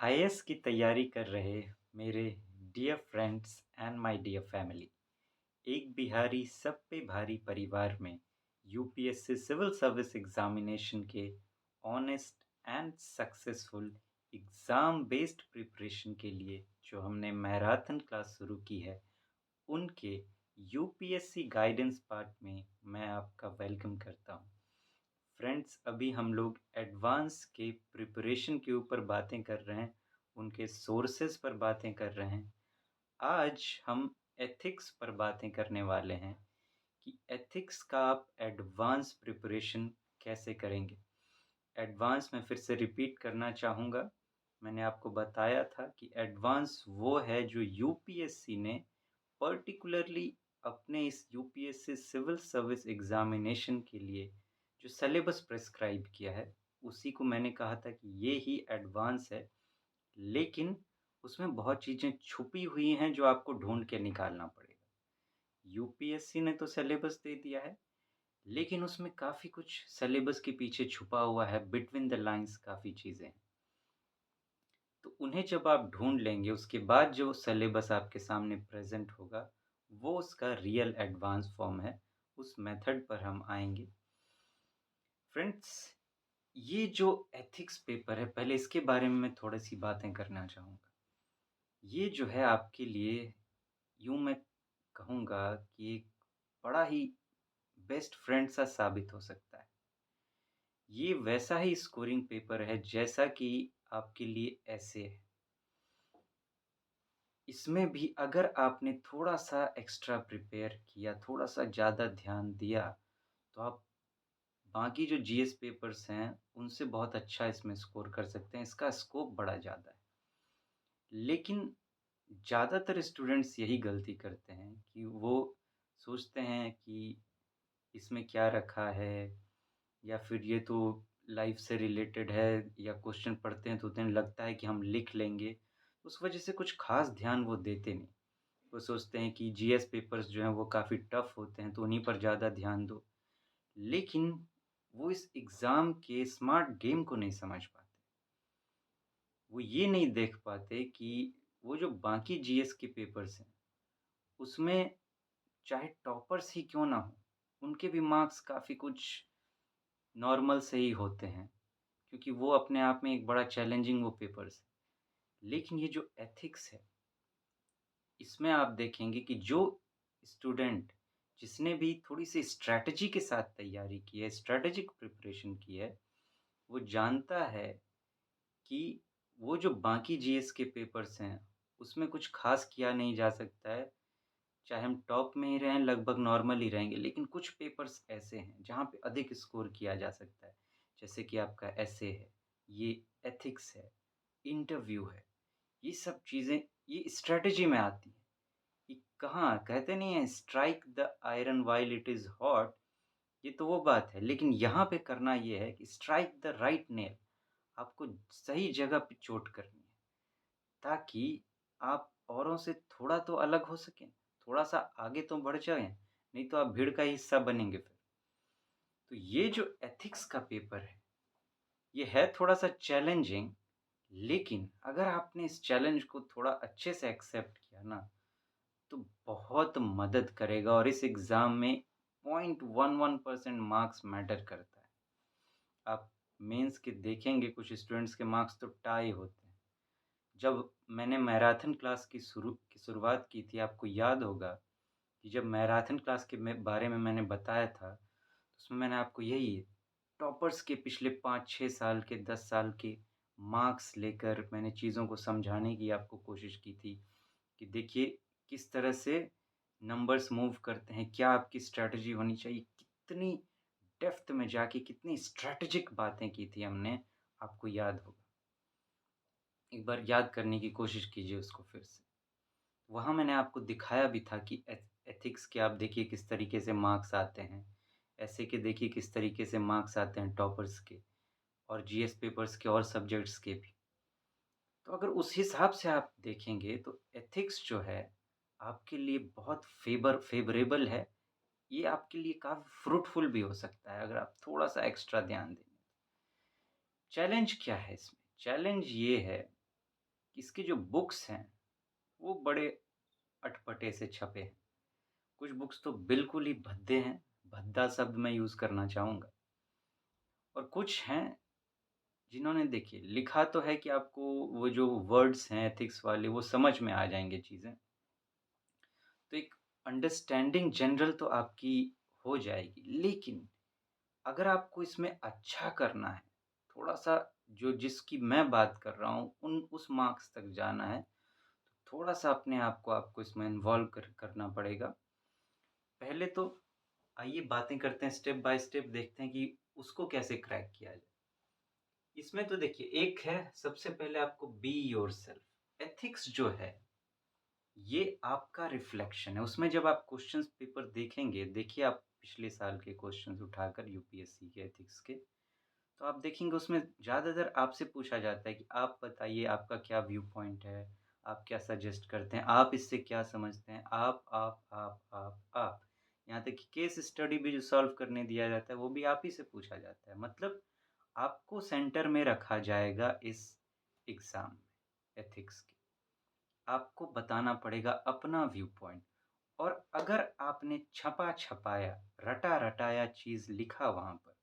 IAS की तैयारी कर रहे मेरे dear friends and my dear family, एक बिहारी सब पे भारी परिवार में यूपीएससी सिविल सर्विस एग्जामिनेशन के honest and successful exam based preparation के लिए जो हमने मैराथन क्लास शुरू की है, उनके यूपीएससी गाइडेंस पार्ट में मैं आपका वेलकम करता हूँ। फ्रेंड्स, अभी हम लोग एडवांस के प्रिपरेशन के ऊपर बातें कर रहे हैं, उनके सोर्सेज पर बातें कर रहे हैं। आज हम एथिक्स पर बातें करने वाले हैं कि एथिक्स का आप एडवांस प्रिपरेशन कैसे करेंगे। एडवांस मैं फिर से रिपीट करना चाहूँगा। मैंने आपको बताया था कि एडवांस वो है जो यूपीएससी ने पर्टिकुलरली अपने इस यूपीएससी सिविल सर्विस एग्जामिनेशन के लिए जो सिलेबस प्रिस्क्राइब किया है, उसी को मैंने कहा था कि ये ही एडवांस है। लेकिन उसमें बहुत चीज़ें छुपी हुई हैं जो आपको ढूंढ के निकालना पड़ेगा। यूपीएससी ने तो सिलेबस दे दिया है, लेकिन उसमें काफ़ी कुछ सिलेबस के पीछे छुपा हुआ है, बिटवीन द लाइन्स काफ़ी चीज़ें हैं। तो उन्हें जब आप ढूँढ लेंगे, उसके बाद जो सिलेबस आपके सामने प्रेज़ेंट होगा, वो उसका रियल एडवांस फ़ॉर्म है। उस मेथड पर हम आएँगे। फ्रेंड्स, ये जो एथिक्स पेपर है, पहले इसके बारे में मैं थोड़ी-सी बातें करना चाहूँगा। ये जो है आपके लिए, यूँ मैं कहूँगा कि एक बड़ा ही बेस्ट फ्रेंड सा साबित हो सकता है। ये वैसा ही स्कोरिंग पेपर है जैसा कि आपके लिए एसे है। इसमें भी अगर आपने थोड़ा-सा एक्स्ट्रा प्रिपेयर किया, थोड़ा-सा ज़्यादा ध्यान दिया, तो आप बाकी जो जीएस पेपर्स हैं, उनसे बहुत अच्छा इसमें स्कोर कर सकते हैं। इसका स्कोप बड़ा ज़्यादा है। लेकिन ज़्यादातर स्टूडेंट्स यही गलती करते हैं कि वो सोचते हैं कि इसमें क्या रखा है, या फिर ये तो लाइफ़ से रिलेटेड है, या क्वेश्चन पढ़ते हैं तो उन्हें लगता है कि हम लिख लेंगे। उस वजह से कुछ ख़ास ध्यान वो देते नहीं। वो सोचते हैं कि जीएस पेपर्स जो हैं वो काफ़ी टफ़ होते हैं, तो उन्हीं पर ज़्यादा ध्यान दो। लेकिन वो इस एग्ज़ाम के स्मार्ट गेम को नहीं समझ पाते। वो ये नहीं देख पाते कि वो जो बाकी जीएस के पेपर्स हैं, उसमें चाहे टॉपर्स ही क्यों ना हों, उनके भी मार्क्स काफ़ी कुछ नॉर्मल से ही होते हैं, क्योंकि वो अपने आप में एक बड़ा चैलेंजिंग वो पेपर्स है। लेकिन ये जो एथिक्स है, इसमें आप देखेंगे कि जो स्टूडेंट जिसने भी थोड़ी-सी स्ट्रैटेजी के साथ तैयारी की है, स्ट्रैटेजिक प्रिपरेशन की है, वो जानता है कि वो जो बाकी जीएस के पेपर्स हैं, उसमें कुछ ख़ास किया नहीं जा सकता है। चाहे हम टॉप में ही रहें, लगभग नॉर्मल ही रहेंगे, लेकिन कुछ पेपर्स ऐसे हैं, जहाँ पे अधिक स्कोर किया जा सकता है। जैसे कि आपका एसे है, ये एथिक्स है, इंटरव्यू है, ये सब चीज़ें ये स्ट्रैटेजी में आती हैं। कि कहाँ कहते नहीं है, strike the iron while it is hot, ये तो वो बात है। लेकिन यहाँ पे करना ये है कि स्ट्राइक द राइट नेल, आपको सही जगह पे चोट करनी है, ताकि आप औरों से थोड़ा तो अलग हो सकें, थोड़ा-सा आगे तो बढ़ जाएँ, नहीं तो आप भीड़ का हिस्सा बनेंगे फिर। तो ये जो एथिक्स का पेपर है, ये है थोड़ा-सा चैलेंजिंग, लेकिन अगर आपने इस चैलेंज को थोड़ा अच्छे से एक्सेप्ट किया ना, तो बहुत मदद करेगा। और इस एग्ज़ाम में 0.11% मार्क्स मैटर करता है। आप मेंस के देखेंगे, कुछ स्टूडेंट्स के मार्क्स तो टाई होते हैं। जब मैंने मैराथन क्लास की शुरुआत की थी, आपको याद होगा कि जब मैराथन क्लास के बारे में मैंने बताया था, तो उसमें मैंने आपको यही टॉपर्स के पिछले 5-6 साल के, 10 साल के मार्क्स लेकर मैंने चीज़ों को समझाने की आपको कोशिश की थी कि देखिए किस तरह से नंबर्स मूव करते हैं, क्या आपकी स्ट्रैटेजी होनी चाहिए, कितनी डेप्थ में जाके कितनी स्ट्रैटेजिक बातें की थी हमने, आपको याद होगा। एक बार याद करने की कोशिश कीजिए उसको फिर से। वहाँ मैंने आपको दिखाया भी था कि एथिक्स के आप देखिए किस तरीके से मार्क्स आते हैं, ऐसे के देखिए किस तरीके से मार्क्स आते हैं टॉपर्स के, और जीएस पेपर्स के और सब्जेक्ट्स के भी। तो अगर उस हिसाब से आप देखेंगे तो एथिक्स जो है आपके लिए बहुत फ़ेवरेबल है। ये आपके लिए काफ़ी फ्रूटफुल भी हो सकता है अगर आप थोड़ा-सा एक्स्ट्रा ध्यान दें। चैलेंज क्या है इसमें? चैलेंज ये है कि इसके जो बुक्स हैं, वो बड़े अटपटे से छपे हैं। कुछ बुक्स तो बिल्कुल ही भद्दे हैं, भद्दा शब्द मैं यूज़ करना चाहूँगा। और कुछ हैं जिन्होंने देखिए लिखा तो है कि आपको वो जो वर्ड्स हैं एथिक्स वाले वो समझ में आ जाएँगे चीज़ें। तो एक अंडरस्टैंडिंग जनरल तो आपकी हो जाएगी। लेकिन अगर आपको इसमें अच्छा करना है, थोड़ा-सा जो जिसकी मैं बात कर रहा हूँ उन उस मार्क्स तक जाना है, थोड़ा-सा अपने आप को आपको इसमें इन्वॉल्व करना पड़ेगा। पहले तो आइए बातें करते हैं स्टेप बाय स्टेप देखते हैं कि उसको कैसे क्रैक किया जाए। इसमें तो देखिए एक है सबसे पहले आपको बी योरसेल्फ। एथिक्स जो है, ये आपका रिफ्लेक्शन है। उसमें जब आप क्वेश्चंस पेपर देखेंगे, देखिए आप पिछले साल के क्वेश्चंस उठाकर यूपीएससी के एथिक्स के, तो आप देखेंगे उसमें ज़्यादातर आपसे पूछा जाता है कि आप बताइए आपका क्या व्यू पॉइंट है, आप क्या सजेस्ट करते हैं, आप इससे क्या समझते हैं? आप। यहाँ तक कि केस स्टडी भी जो सॉल्व करने दिया जाता है, वो भी आप ही से पूछा जाता है। मतलब आपको सेंटर में रखा जाएगा इस एग्ज़ाम में एथिक्स के। आपको बताना पड़ेगा अपना व्यू पॉइंट और अगर आपने छपा-छपाया, रटा-रटाया चीज़ लिखा वहाँ पर,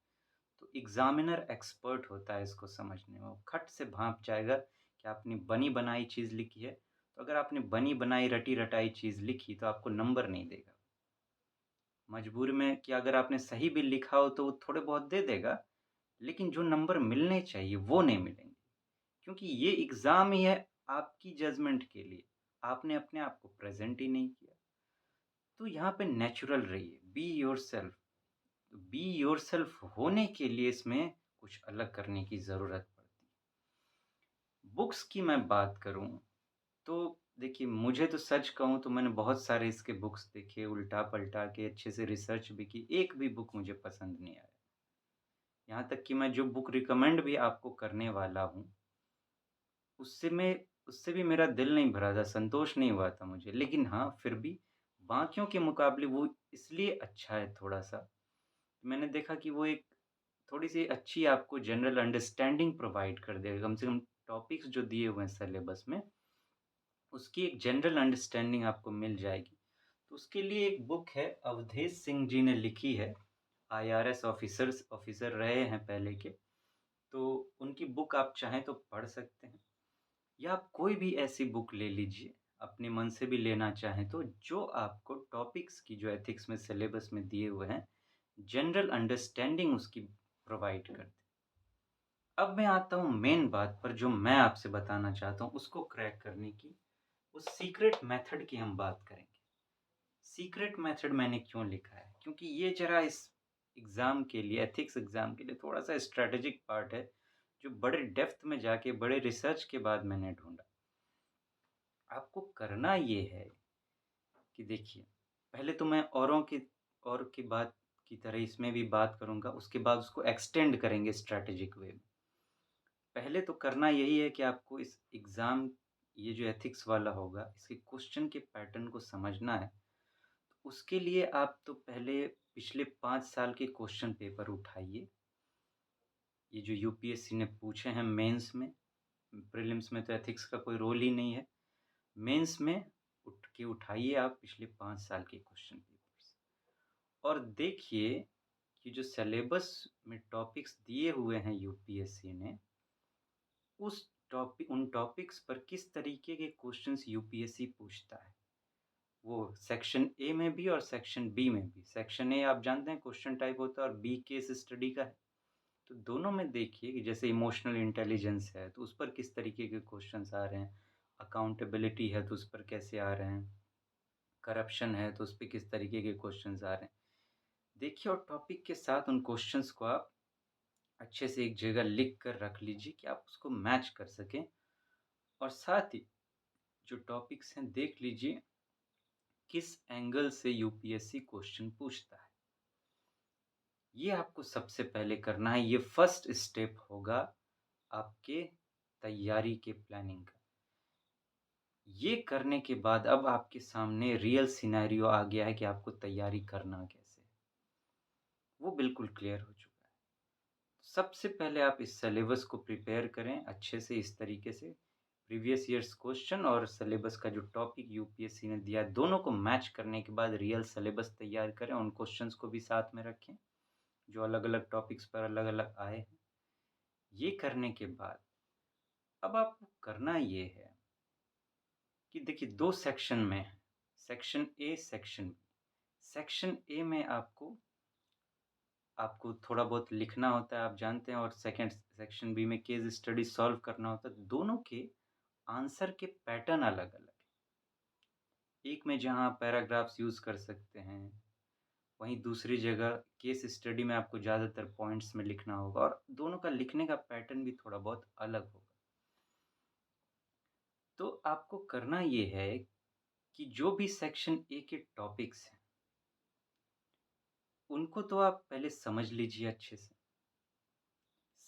तो एग्ज़ामिनर एक्सपर्ट होता है इसको समझने में। वो खट से भाँप जाएगा कि आपने बनी-बनाई चीज़ लिखी है, तो अगर आपने बनी-बनाई, रटी-रटाई चीज़ लिखी, तो आपको नंबर नहीं देगा। मजबूरी में कि अगर आपने सही भी लिखा हो, तो वो थोड़े बहुत दे देगा, लेकिन जो नंबर मिलने चाहिए, वो नहीं मिलेंगे। क्योंकि ये एग्ज़ाम ही है आपकी जजमेंट के लिए। आपने अपने आप को प्रेज़ेंट ही नहीं किया। तो यहाँ पे नेचुरल रहिए, बी योरसेल्फ। बी योरसेल्फ होने के लिए इसमें कुछ अलग करने की ज़रूरत पड़ती है। बुक्स की मैं बात करूँ, तो देखिए मुझे तो सच कहूँ तो मैंने बहुत सारे इसके बुक्स देखे, उल्टा-पलटा के अच्छे से रिसर्च भी की, एक भी बुक मुझे पसंद नहीं आया। यहाँ तक कि मैं जो बुक रिकमेंड भी आपको करने वाला हूँ, उससे मैं उससे भी मेरा दिल नहीं भरा था, संतोष नहीं हुआ था मुझे। लेकिन हाँ, फिर भी बाकियों के मुकाबले वो इसलिए अच्छा है थोड़ा-सा, मैंने देखा कि वो एक थोड़ी-सी अच्छी आपको जनरल अंडरस्टैंडिंग प्रोवाइड कर देगा। कम से कम टॉपिक्स जो दिए हुए हैं सिलेबस में, उसकी एक जनरल अंडरस्टैंडिंग आपको मिल जाएगी। तो उसके लिए एक बुक है, अवधेश सिंह जी ने लिखी है, आईआरएस ऑफ़िसर रहे हैं पहले के। तो उनकी बुक आप चाहें तो पढ़ सकते हैं या आप कोई भी ऐसी बुक ले लीजिए, अपने मन से भी लेना चाहें तो, जो आपको टॉपिक्स की जो एथिक्स में सिलेबस में दिए हुए हैं, जनरल अंडरस्टैंडिंग उसकी प्रोवाइड कर दे। अब मैं आता हूँ मेन बात पर जो मैं आपसे बताना चाहता हूँ उसको क्रैक करने की, उस सीक्रेट मेथड की हम बात करेंगे। सीक्रेट मेथड मैंने क्यों लिखा है? क्योंकि ये ज़रा इस एग्ज़ाम के लिए एथिक्स एग्ज़ाम के लिए थोड़ा-सा स्ट्रैटेजिक पार्ट है, जो बड़े डेप्थ में जाके बड़े रिसर्च के बाद मैंने ढूँढा। आपको करना ये है कि देखिए, पहले तो मैं और की बात की तरह इसमें भी बात करूँगा, उसके बाद उसको एक्सटेंड करेंगे स्ट्रैटेजिक वे में। पहले तो करना यही है कि आपको इस एग्ज़ाम ये जो एथिक्स वाला होगा, इसके क्वेश्चन के पैटर्न को समझना है। उसके लिए आप तो पहले पिछले 5 साल के क्वेश्चन पेपर उठाइए। ये जो यूपीएससी ने पूछे हैं मेंस में, प्रीलिम्स में तो एथिक्स का कोई रोल ही नहीं है। मेंस में उठाइए आप पिछले 5 साल के क्वेश्चन पेपर्स और देखिए कि जो सिलेबस में टॉपिक्स दिए हुए हैं यूपीएससी ने, उन टॉपिक्स पर किस तरीके के क्वेश्चंस यूपीएससी पूछता है। वो सेक्शन ए में भी और सेक्शन बी में भी। सेक्शन ए आप जानते हैं क्वेश्चन टाइप होता है और बी केस स्टडी का है। तो दोनों में देखिए कि जैसे इमोशनल इंटेलिजेंस है, तो उस पर किस तरीके के क्वेश्चंस आ रहे हैं। अकाउंटेबिलिटी है, तो उस पर कैसे आ रहे हैं। करप्शन है, तो उस पे किस तरीके के क्वेश्चंस आ रहे हैं। देखिए और टॉपिक के साथ उन क्वेश्चंस को आप अच्छे से एक जगह लिख कर रख लीजिए कि आप उसको मैच कर सकें और साथ ही जो टॉपिक्स हैं देख लीजिए किस एंगल से यूपीएससी क्वेश्चन पूछता है। ये आपको सबसे पहले करना है, ये फर्स्ट स्टेप होगा आपके तैयारी के प्लानिंग का। ये करने के बाद अब आपके सामने रियल सिनेरियो आ गया है कि आपको तैयारी करना कैसे है। वो बिल्कुल क्लियर हो चुका है। सबसे पहले आप इस सिलेबस को प्रिपेयर करें अच्छे से इस तरीके से। प्रीवियस ईयर्स क्वेश्चन और सिलेबस का जो टॉपिक यूपीएससी ने दिया है, दोनों को मैच करने के बाद रियल सिलेबस तैयार करें, उन क्वेश्चंस को भी साथ में रखें, जो अलग-अलग टॉपिक्स पर अलग-अलग आए हैं। ये करने के बाद अब आपको करना ये है कि देखिए 2 सेक्शन में है, section A, section B. Section A में आपको थोड़ा बहुत लिखना होता है, आप जानते हैं, और सेकंड सेक्शन बी में केस स्टडी सॉल्व करना होता है। दोनों के आंसर के पैटर्न अलग-अलग हैं। एक में जहाँ आप पैराग्राफ्स यूज़ कर सकते हैं, वहीं दूसरी जगह केस स्टडी में आपको ज़्यादातर पॉइंट्स में लिखना होगा और दोनों का लिखने का पैटर्न भी थोड़ा बहुत अलग होगा। तो आपको करना ये है कि जो भी सेक्शन ए के टॉपिक्स हैं, उनको तो आप पहले समझ लीजिए अच्छे से।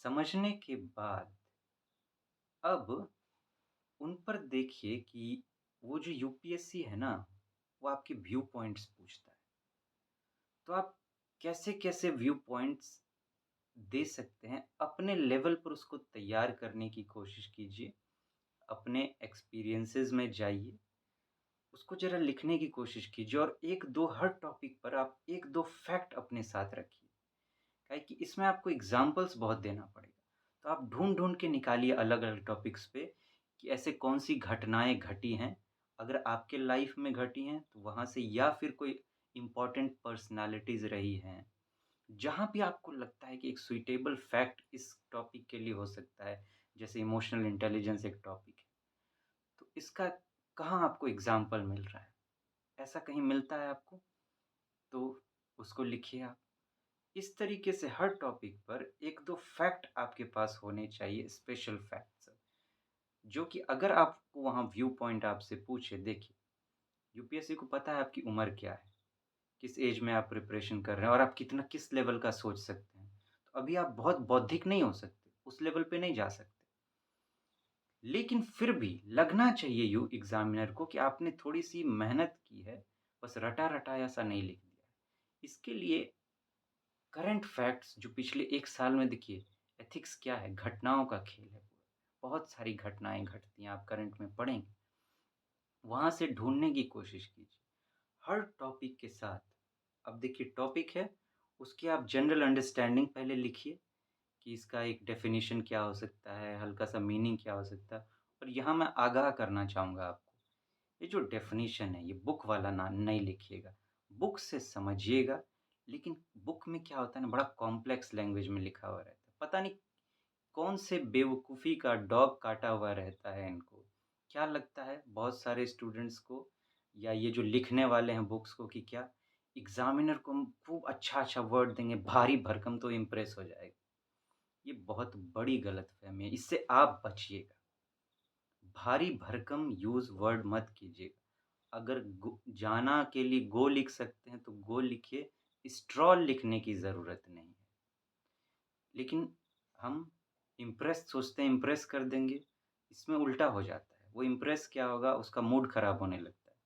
समझने के बाद अब उन पर देखिए कि वो जो यूपीएससी है ना, वो आपके व्यू पॉइंट्स पूछता है। तो आप कैसे-कैसे व्यू पॉइंट्स दे सकते हैं, अपने लेवल पर उसको तैयार करने की कोशिश कीजिए। अपने एक्सपीरियंसेस में जाइए, उसको ज़रा लिखने की कोशिश कीजिए और 1-2 हर टॉपिक पर आप 1-2 फैक्ट अपने साथ रखिए। काहे कि इसमें आपको एग्ज़ाम्पल्स बहुत देना पड़ेगा। तो आप ढूँढ-ढूँढ के निकालिए अलग-अलग टॉपिक्स पे कि ऐसे कौन-सी घटनाएँ घटी हैं। अगर आपके लाइफ़ में घटी हैं, तो वहाँ से, या फिर कोई इम्पोर्टेंट पर्सनैलिटीज़ रही हैं, जहाँ भी आपको लगता है कि एक सुइटेबल फैक्ट इस टॉपिक के लिए हो सकता है, जैसे इमोशनल इंटेलिजेंस एक टॉपिक है, तो इसका कहाँ आपको एग्ज़ाम्पल मिल रहा है? ऐसा कहीं मिलता है आपको? तो उसको लिखिए आप। इस तरीके से हर टॉपिक पर 1-2 फैक्ट आपके पास होने चाहिए, स्पेशल फैक्ट्स, जो कि अगर आपको वहाँ व्यू पॉइंट आपसे पूछे, देखिए, यूपीएससी को पता है आपकी उम्र क्या है, किस एज में आप प्रिपरेशन कर रहे हैं और आप कितना किस लेवल का सोच सकते हैं। तो अभी आप बहुत बौद्धिक नहीं हो सकते, उस लेवल पे नहीं जा सकते। लेकिन फिर भी लगना चाहिए यू एग्ज़ामिनर को कि आपने थोड़ी-सी मेहनत की है, बस रटा-रटाया सा नहीं लिख दिया है। इसके लिए करंट फैक्ट्स जो पिछले 1 साल में, देखिए, एथिक्स क्या है? घटनाओं का खेल है पूरा। बहुत सारी घटनाएँ घटती हैं, आप करंट में पढ़ेंगे। वहाँ से ढूँढने की कोशिश कीजिए। हर टॉपिक के साथ, अब देखिए टॉपिक है, उसकी आप जनरल अंडरस्टैंडिंग पहले लिखिए कि इसका एक डेफ़िनिशन क्या हो सकता है, हल्का-सा मीनिंग क्या हो सकता है। और यहाँ मैं आगाह करना चाहूँगा आपको, ये जो डेफ़िनिशन है, ये बुक वाला ना नहीं लिखिएगा। बुक से समझिएगा, लेकिन बुक में क्या होता है ना, बड़ा कॉम्प्लेक्स लैंग्वेज में लिखा हुआ रहता है। पता नहीं कौन से बेवकूफ़ी का डॉग काटा हुआ रहता है इनको। क्या लगता है बहुत सारे स्टूडेंट्स को, या ये जो लिखने वाले हैं बुक्स को, कि क्या एग्ज़ामिनर को हम खूब अच्छा-अच्छा वर्ड देंगे, भारी-भरकम, तो इम्प्रेस हो जाएगा। ये बहुत बड़ी गलतफ़हमी है, इससे आप बचिएगा। भारी-भरकम यूज़ वर्ड मत कीजिएगा। अगर गो जाना के लिए गो लिख सकते हैं, तो गो लिखिए, स्ट्रॉ लिखने की ज़रूरत नहीं है। लेकिन हम इम्प्रेस सोचते हैं, इम्प्रेस कर देंगे, इसमें उल्टा हो जाता है। वो इम्प्रेस क्या होगा, उसका मूड ख़राब होने लगता है।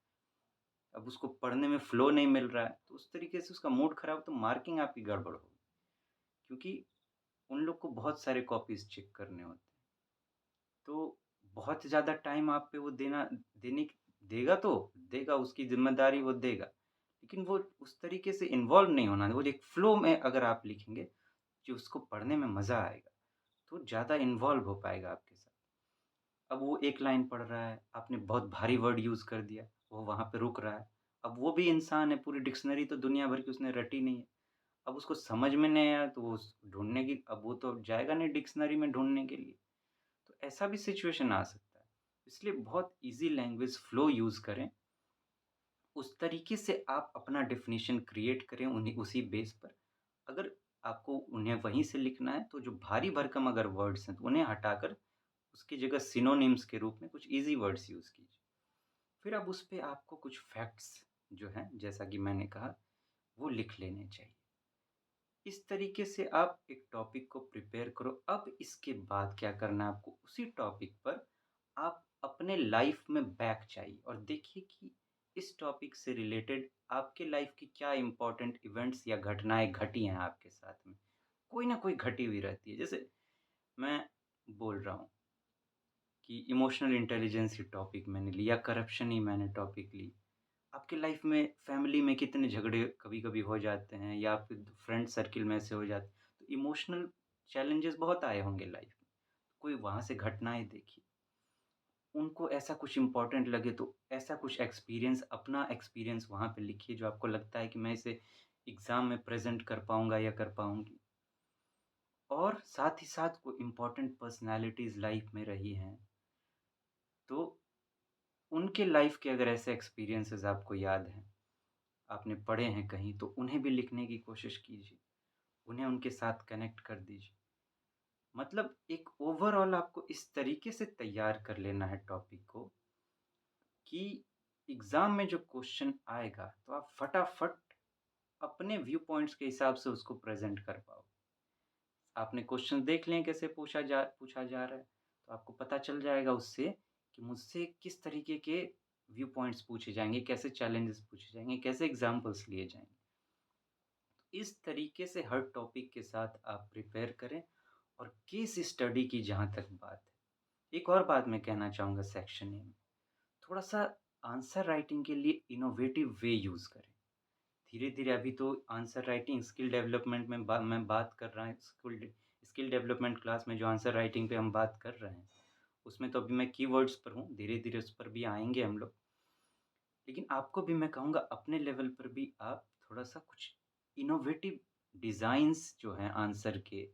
अब उसको पढ़ने में फ़्लो नहीं मिल रहा है, तो उस तरीके से उसका मूड ख़राब, तो मार्किंग आपकी गड़बड़ होगी। क्योंकि उन लोग को बहुत सारे कॉपीज़ चेक करने होते हैं। तो बहुत ज़्यादा टाइम आप पे वो देने देगा, तो देगा, उसकी ज़िम्मेदारी वो देगा। लेकिन वो उस तरीके से इन्वॉल्व नहीं होना है, वो एक फ़्लो में अगर आप लिखेंगे, जो उसको पढ़ने में मज़ा आएगा, तो ज़्यादा इन्वॉल्व हो पाएगा आपके साथ। अब वो एक लाइन पढ़ रहा है, आपने बहुत भारी वर्ड यूज़ कर दिया, वो वहाँ पे रुक रहा है। अब वो भी इंसान है, पूरी डिक्शनरी तो दुनिया भर की उसने रटी नहीं है। अब उसको समझ में नहीं आया, तो वो उस ढूँढने की, अब वो तो जाएगा नहीं डिक्शनरी में ढूँढने के लिए। तो ऐसा भी सिचुएशन आ सकता है। इसलिए बहुत ईज़ी लैंग्वेज फ्लो यूज़ करें। उस तरीके से आप अपना डेफ़िनिशन क्रिएट करें, उन्हीं उसी बेस पर। अगर आपको उन्हें वहीं से लिखना है, तो जो भारी-भरकम अगर वर्ड्स हैं, तो उन्हें हटाकर उसकी जगह सिनोनिम्स के रूप में कुछ ईज़ी वर्ड्स यूज़ कीजिए। फिर अब उस पे आपको कुछ फैक्ट्स जो हैं, जैसा कि मैंने कहा, वो लिख लेने चाहिए। इस तरीके से आप एक टॉपिक को प्रिपेयर करो। अब इसके बाद क्या करना है आपको, उसी टॉपिक पर आप अपने लाइफ़ में बैक जाइए और देखिए कि इस टॉपिक से रिलेटेड आपके लाइफ़ की क्या इम्पोर्टेंट इवेंट्स या घटनाएँ घटी हैं आपके साथ में। कोई ना कोई घटी हुई रहती है। जैसे मैं बोल रहा हूँ कि इमोशनल इंटेलिजेंस ही टॉपिक मैंने लिया, करप्शन ही मैंने टॉपिक ली। आपकी लाइफ में फैमिली में कितने झगड़े कभी-कभी हो जाते हैं या फिर फ्रेंड सर्किल में ऐसे हो जाते हैं, तो इमोशनल चैलेंजेस बहुत आए होंगे लाइफ में। कोई वहाँ से घटनाएँ देखिए, उनको ऐसा कुछ इम्पोर्टेंट लगे तो ऐसा कुछ एक्सपीरियंस अपना एक्सपीरियंस वहाँ पे लिखिए जो आपको लगता है कि मैं इसे एग्ज़ाम में प्रेज़ेंट कर पाऊँगा या कर पाऊँगी। और साथ ही साथ कोई इम्पोर्टेंट पर्सनैलिटीज़ लाइफ में रही हैं, तो उनके लाइफ के अगर ऐसे एक्सपीरियंसेस आपको याद हैं, आपने पढ़े हैं कहीं, तो उन्हें भी लिखने की कोशिश कीजिए। उन्हें उनके साथ कनेक्ट कर दीजिए। मतलब एक ओवरऑल आपको इस तरीके से तैयार कर लेना है टॉपिक को कि एग्ज़ाम में जो क्वेश्चन आएगा, तो आप फटाफट अपने व्यू पॉइंट्स के हिसाब से उसको प्रेज़ेंट कर पाओ। आपने क्वेश्चन देख लिए कैसे पूछा जा रहा है, तो आपको पता चल जाएगा उससे कि मुझसे किस तरीके के व्यू पॉइंट्स पूछे जाएँगे, कैसे चैलेंजेस पूछे जाएँगे, कैसे एग्ज़ाम्पल्स लिए जाएँगे। इस तरीके से हर टॉपिक के साथ आप प्रिपेयर करें और केस स्टडी की जहाँ तक बात है, एक और बात मैं कहना चाहूँगा सेक्शन ए में, थोड़ा-सा आंसर राइटिंग के लिए इनोवेटिव वे यूज़ करें। धीरे-धीरे अभी तो आंसर राइटिंग स्किल डेवलपमेंट में मैं बात कर रहा हूँ स्किल स्किल डेवलपमेंट क्लास में जो आंसर राइटिंग पे हम बात कर रहे हैं, उसमें तो अभी मैं कीवर्ड्स पर हूँ, धीरे-धीरे उस पर भी आएँगे हम लोग। लेकिन आपको भी मैं कहूँगा अपने लेवल पर भी आप थोड़ा-सा कुछ इनोवेटिव डिज़ाइन्स जो हैं आंसर के,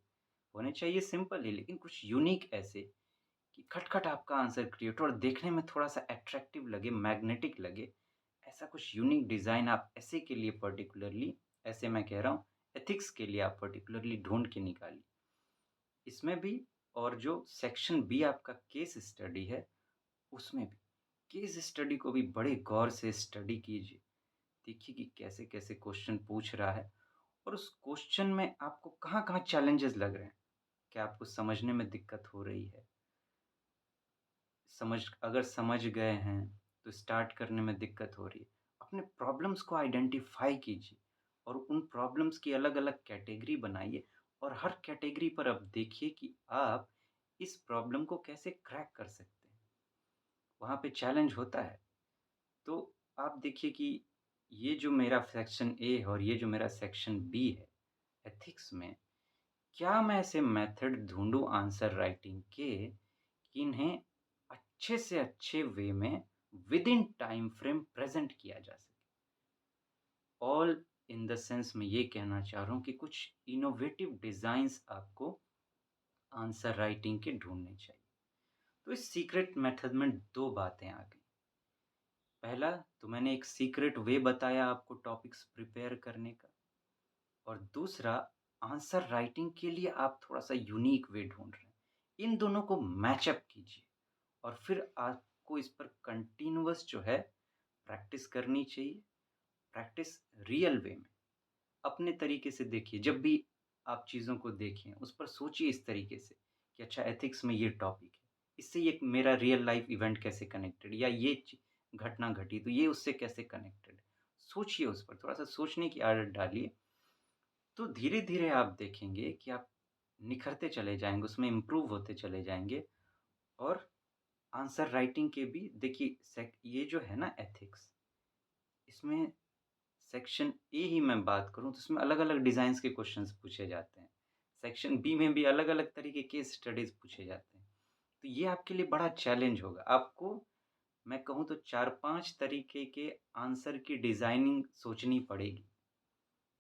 होने चाहिए सिंपल ही लेकिन कुछ यूनिक ऐसे कि खट-खट आपका आंसर क्रिएट हो और देखने में थोड़ा-सा अट्रैक्टिव लगे, मैग्नेटिक लगे। ऐसा कुछ यूनिक डिज़ाइन आप ऐसे के लिए पर्टिकुलरली ऐसे मैं कह रहा हूँ, एथिक्स के लिए आप पर्टिकुलरली ढूँढ के निकालिए। इसमें भी और जो सेक्शन बी आपका केस स्टडी है, उसमें भी केस स्टडी को भी बड़े गौर से स्टडी कीजिए। देखिए कि कैसे-कैसे क्वेश्चन पूछ रहा है और उस क्वेश्चन में आपको कहाँ-कहाँ चैलेंजेस लग रहे हैं। क्या आपको समझने में दिक्कत हो रही है? अगर समझ गए हैं, तो स्टार्ट करने में दिक्कत हो रही है। अपने प्रॉब्लम्स को आइडेंटिफ़ाई कीजिए और उन प्रॉब्लम्स की अलग-अलग कैटेगरी बनाइए और हर कैटेगरी पर अब देखिए कि आप इस प्रॉब्लम को कैसे क्रैक कर सकते हैं। वहाँ पे चैलेंज होता है। तो आप देखिए कि ये जो मेरा सेक्शन ए है और ये जो मेरा सेक्शन बी है, एथिक्स में, क्या मैं ऐसे मेथड ढूँढूँ आंसर राइटिंग के कि इन्हें अच्छे से अच्छे वे में विदिन टाइम फ्रेम प्रेज़ेंट किया जा सके। ऑल इन द सेंस मैं ये कहना चाह रहा हूँ कि कुछ इनोवेटिव डिज़ाइन्स आपको आंसर राइटिंग के ढूँढने चाहिए। तो इस सीक्रेट मेथड में 2 बातें आ गई। पहला तो मैंने एक सीक्रेट वे बताया आपको टॉपिक्स प्रिपेयर करने का और दूसरा आंसर राइटिंग के लिए आप थोड़ा-सा यूनिक वे ढूँढ रहे हैं। इन दोनों को मैच अप कीजिए और फिर आपको इस पर कंटीन्यूअस जो है प्रैक्टिस करनी चाहिए। प्रैक्टिस रियल वे में, अपने तरीके से देखिए। जब भी आप चीज़ों को देखें, उस पर सोचिए इस तरीके से कि अच्छा एथिक्स में ये टॉपिक है। इससे ये मेरा रियल लाइफ़ इवेंट कैसे कनेक्टेड या ये घटना घटी तो ये उससे कैसे कनेक्टेड है। सोचिए उस पर, थोड़ा-सा सोचने की आदत डालिए, तो धीरे-धीरे आप देखेंगे कि आप निखरते चले जाएँगे, उसमें इम्प्रूव होते चले जाएँगे और आंसर राइटिंग के भी देखिए ये जो है ना एथिक्स, इसमें सेक्शन ए ही मैं बात करूँ तो इसमें अलग-अलग डिज़ाइन्स के क्वेश्चन्स पूछे जाते हैं। सेक्शन बी में भी अलग-अलग तरीके के स्टडीज़ पूछे जाते हैं। तो ये आपके लिए बड़ा चैलेंज होगा। आपको मैं कहूँ तो 4-5 तरीके के आंसर की डिज़ाइनिंग सोचनी पड़ेगी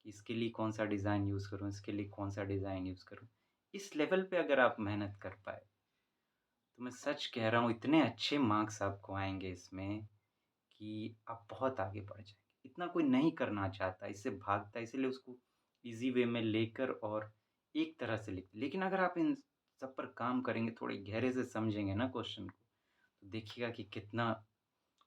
कि इसके लिए कौन-सा डिज़ाइन यूज़ करूँ, इसके लिए कौन-सा डिज़ाइन यूज़ करूँ। इस लेवल पे अगर आप मेहनत कर पाए, तो मैं सच कह रहा हूँ इतने अच्छे मार्क्स आपको आएँगे इसमें कि आप बहुत आगे बढ़ जाएँगे। इतना कोई नहीं करना चाहता, इससे भागता है, इसीलिए उसको ईज़ी वे में लेकर और एक तरह से लेकिन अगर आप इन सब पर काम करेंगे, थोड़े गहरे से समझेंगे ना क्वेश्चन को, तो देखिएगा कि कितना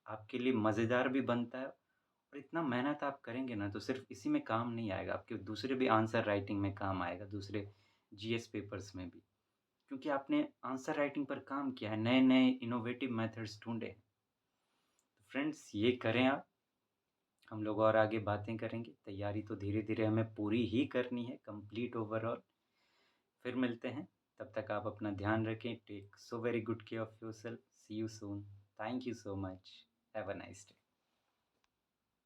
आपके लिए मज़ेदार भी बनता है और इतना मेहनत आप करेंगे ना, तो सिर्फ़ इसी में काम नहीं आएगा, आपके दूसरे भी आंसर राइटिंग में काम आएगा, दूसरे जीएस पेपर्स में भी। क्योंकि आपने आंसर राइटिंग पर काम किया है, नए-नए इनोवेटिव मेथड्स ढूँढे हैं। तो फ्रेंड्स ये करें आप। हम लोग और आगे बातें करेंगे। तैयारी तो धीरे-धीरे हमें पूरी ही करनी है, कंप्लीट ओवरऑल। फिर मिलते हैं। तब तक आप अपना ध्यान रखें। Take so very good care of yourself. See you soon. Thank you so much. Have a nice day.